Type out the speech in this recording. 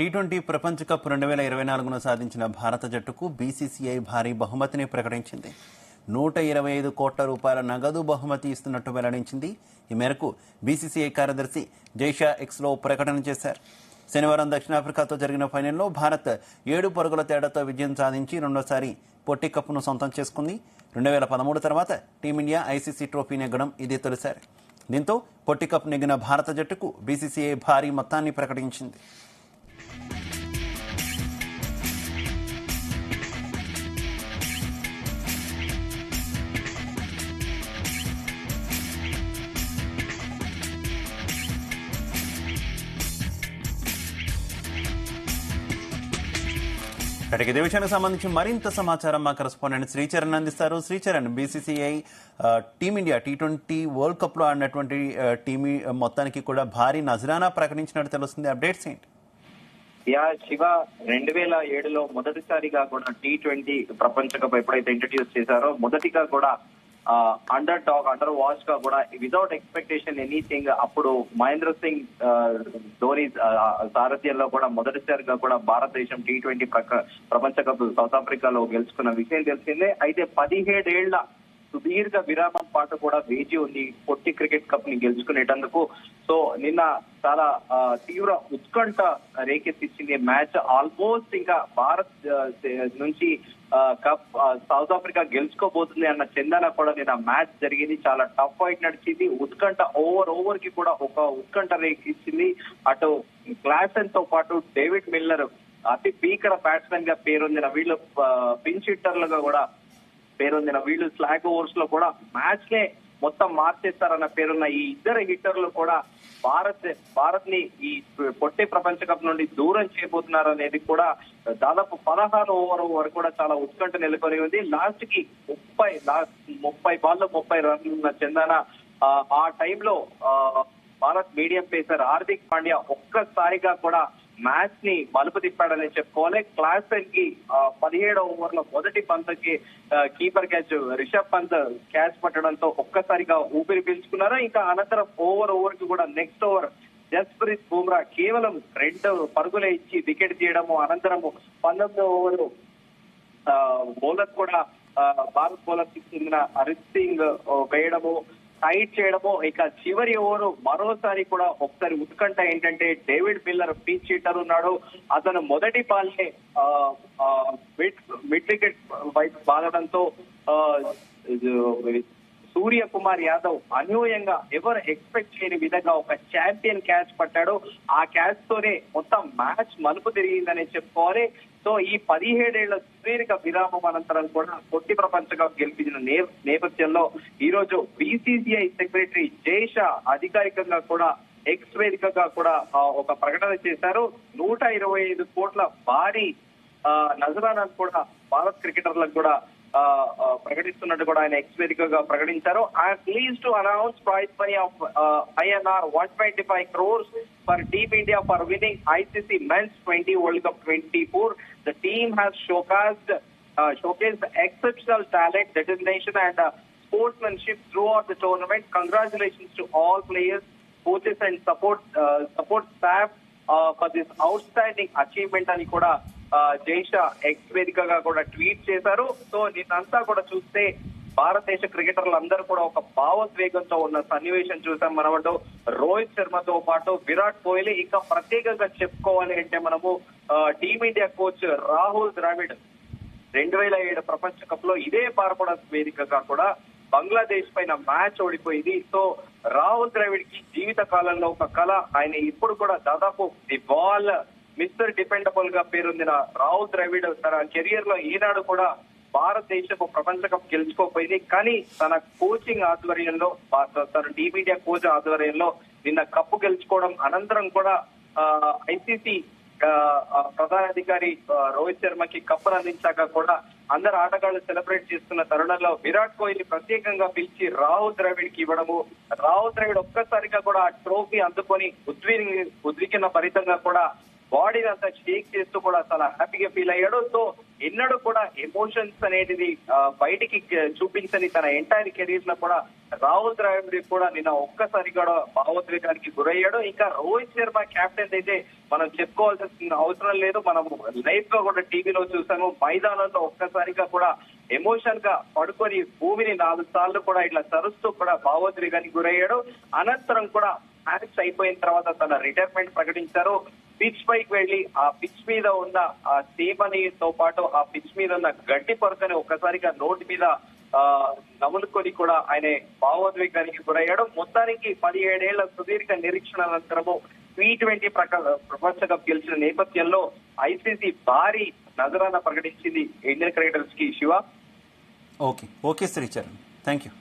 T20 ప్రపంచ cup 2024ను సాధించిన భారత జట్టుకు బీసీసీఐ భారీ బహుమతిని ప్రకటించింది. 125 కోట్ల రూపాయల నగదు బహుమతి ఇస్తున్నట్టు వెల్లడించింది. ఈ మేరకు బీసీసీఐ కార్యదర్శి జైషా ఎక్స్లో ప్రకటన చేశారు. శనివారం దక్షిణాఫ్రికాతో జరిగిన ఫైనల్లో భారత్ 7 పరుగుల తేడాతో విజయం సాధించి రెండోసారి పొట్టి కప్ను సొంతం చేసుకుంది. 2013 తర్వాత టీమిండియా ఐసీసీ ట్రోఫీ నెగ్గడం ఇదే తొలిసారి. దీంతో పొట్టి కప్ నెగ్గిన భారత జట్టుకు బీసీసీఐ భారీ మొత్తాన్ని ప్రకటించింది. ఇదే విషయానికి సంబంధించి మరింత సమాచారం మా కరెస్పాండెంట్ శ్రీచరణ్ అందిస్తారు. Sricharan, BCCI team India T20 world cup లో ఆడినటువంటి టీమి మొత్తానికి కూడా భారీ నజరానా ప్రకటించినట్టు తెలుస్తుంది. అప్డేట్స్ ఏంటి? శివ 2007లో మొదటిసారిగా కూడా టీ20 ప్రపంచ కప్ ఎప్పుడైతే ఇంట్రడ్యూస్ చేశారో మొదటిగా కూడా అండర్ వాచ్ గా కూడా వితౌట్ ఎక్స్పెక్టేషన్ ఎనీథింగ్ అప్పుడు మహేంద్ర సింగ్ ధోని సారథ్యంలో కూడా మొదటిసారిగా కూడా భారతదేశం టీ20 ప్రపంచ కప్ సౌత్ ఆఫ్రికాలో గెలుచుకున్న విషయం తెలిసిందే. అయితే 17 ఏళ్ల సుదీర్ఘ విరామం పాటు కూడా వేచి ఉంది పొట్టి క్రికెట్ కప్ ని గెలుచుకునేటందుకు. సో నిన్న చాలా తీవ్ర ఉత్కంఠ రేకెత్తించింది మ్యాచ్. ఆల్మోస్ట్ ఇంకా భారత్ నుంచి కప్ సౌత్ ఆఫ్రికా గెలుచుకోబోతుంది అన్న చందన కూడా నిన్న మ్యాచ్ జరిగింది. చాలా టఫ్ ఫైట్ నడిచింది. ఉత్కంఠ ఓవర్ కి కూడా ఒక ఉత్కంఠ రేకెత్తించింది. అటు క్లాసెన్ తో పాటు డేవిడ్ మిల్లర్ అతి భీకర బ్యాట్స్మెన్ గా పేరొందిన వీళ్ళు పిన్స్ హిట్టర్లుగా కూడా పేరొందిన వీళ్ళు స్లాగ్ ఓవర్స్ లో కూడా మ్యాచ్ నే మొత్తం మార్చేస్తారన్న పేరున్న ఈ ఇద్దరు హిట్టర్లు కూడా భారత్ ని ఈ పొట్టి ప్రపంచ కప్ నుండి దూరం చేయబోతున్నారు అనేది కూడా దాదాపు 16 ఓవర్ వరకు కూడా చాలా ఉత్కంఠ నెలకొని ఉంది. లాస్ట్ కి 30 బాల్లో 30 రన్లు ఉన్న చందన ఆ టైంలో భారత్ మీడియం పేసర్ హార్దిక్ పాండ్యా ఒక్కసారిగా కూడా మ్యాచ్ ని మలుపు తిప్పాడని చెప్పుకోవాలి. క్లాసెన్ కి 17వ ఓవర్లో మొదటి పంతకి keeper catch Rishabh Pant catch పట్టడంతో ఒక్కసారిగా ఊపిరి పీల్చుకున్నారు. ఇంకా అనంతరం ఓవర్ కి కూడా నెక్స్ట్ ఓవర్ జస్ప్రీత్ బుమ్రా కేవలం 2 పరుగులే ఇచ్చి వికెట్ తీయడము. అనంతరము 19వ ఓవర్ బౌలర్ కూడా భారత్ బౌలర్ కి చెందిన హరిత్ సింగ్ వేయడము, టైట్ చేయడము. ఇక చివరి ఓవర్ మరోసారి కూడా ఒకసారి ఉత్కంఠ ఏంటంటే డేవిడ్ మిల్లర్ పిచ్ హిట్టర్ ఉన్నాడు. అతను మొదటి బాల్నే మిడ్ వికెట్ వైపు బాగడంతో సూర్యకుమార్ యాదవ్ అనూహ్యంగా ఎవరు ఎక్స్పెక్ట్ చేయని విధంగా ఒక ఛాంపియన్ క్యాచ్ పట్టాడు. ఆ క్యాచ్ తోనే మొత్తం మ్యాచ్ మలుపు తిరిగిందని చెప్పుకోవాలి. సో ఈ 17 ఏళ్ల సుదీర్ఘ విరామం అనంతరం కూడా పొట్టి ప్రపంచ కప్ గెలిపించిన నేపథ్యంలో ఈ రోజు బీసీసీఐ సెక్రటరీ జైషా అధికారికంగా కూడా ఎక్స్ వేదికగా కూడా ఒక ప్రకటన చేశారు. 125 కోట్ల భారీ నజరానాను కూడా భారత్ క్రికెటర్లకు కూడా ప్రకటిస్తున్నట్టు కూడా ఆయన ఎక్స్ వేదికగా ప్రకటించారు. I'm pleased to announce prize money of INR 125 crores for Team India for winning ICC Men's 20 World Cup 24. The team has showcased exceptional talent, determination and sportsmanship throughout the tournament. Congratulations to all players, coaches and support staff for this outstanding achievement అని కూడా Jay Shah X వేదికగా కూడా tweet చేశారు. So నిన్నంతా కూడా చూస్తే భారతదేశ క్రికెటర్లు అందరూ కూడా ఒక భావోద్వేగంతో ఉన్న సన్నివేశం చూసాం మనమంటూ. రోహిత్ శర్మతో పాటు విరాట్ కోహ్లీ, ఇంకా ప్రత్యేకంగా చెప్పుకోవాలి అంటే మనము టీమిండియా కోచ్ రాహుల్ ద్రావిడ్ 2007 ప్రపంచ కప్ లో ఇదే బార్బడోస్ వేదికగా కూడా బంగ్లాదేశ్ పైన మ్యాచ్ ఓడిపోయింది. సో రాహుల్ ద్రావిడ్ కి జీవిత కాలంలో ఒక కళ. ఆయన ఇప్పుడు కూడా దాదాపు ది బాల్ మిస్టర్ డిపెండబుల్ గా పేరొందిన రాహుల్ ద్రావిడ్ తన కెరియర్ లో ఈనాడు కూడా భారతదేశం ప్రపంచ కప్ గెలుచుకోపోయింది. కానీ తన కోచింగ్ ఆధ్వర్యంలో, తన టీమిండియా కోచ్ ఆధ్వర్యంలో నిన్న కప్పు గెలుచుకోవడం అనంతరం కూడా ఐసీసీ ప్రధానాధికారి రోహిత్ శర్మకి కప్పును అందించాక కూడా అందరు ఆటగాళ్లు సెలబ్రేట్ చేస్తున్న తరుణంలో విరాట్ కోహ్లీ ప్రత్యేకంగా పిలిచి రాహుల్ ద్రావిడ్ కి ఇవ్వడము. రాహుల్ ద్రావిడ్ ఒక్కసారిగా కూడా ఆ ట్రోఫీ అందుకొని ఉద్విగ్న భరితంగా కూడా బాడీని అంతా షేక్ చేస్తూ కూడా చాలా హ్యాపీగా ఫీల్ అయ్యాడు. సో ఎన్నడూ కూడా ఎమోషన్స్ అనేది బయటికి చూపించని తన ఎంటైర్ కెరీర్ లో కూడా రాహుల్ ద్రావిడ్ కూడా నిన్న ఒక్కసారి కూడా భావోద్వేగానికి గురయ్యాడు. ఇంకా రోహిత్ శర్మ కెప్టెన్ అయితే మనం చెప్పుకోవాల్సిన అవసరం లేదు. మనం లైవ్ గా కూడా టీవీలో చూసాము. మైదానంలో ఒక్కసారిగా కూడా ఎమోషన్ గా పడుకొని భూమిని 4 సార్లు కూడా ఇట్లా తరుస్తూ కూడా భావోద్వేగానికి గురయ్యాడు. అనంతరం కూడా మ్యాచ్ అయిపోయిన తర్వాత తన రిటైర్మెంట్ ప్రకటించారు. పిచ్ పైకి వెళ్లి ఆ పిచ్ మీద ఉన్న ఆ సీమనితో పాటు ఆ పిచ్ మీద ఉన్న గడ్డి పరుకని ఒక్కసారిగా నోటి మీద నములుకొని కూడా ఆయన భావోద్వేగానికి గురయ్యాడు. మొత్తానికి 17 ఏళ్ల సుదీర్ఘ నిరీక్షణ అనంతరము T20 ప్రపంచ కప్ గెలిచిన నేపథ్యంలో ఐసీసీ భారీ నజరాన ప్రకటించింది ఇండియన్ క్రికెటర్స్ కి. Shiva okay Sricharan, thank you.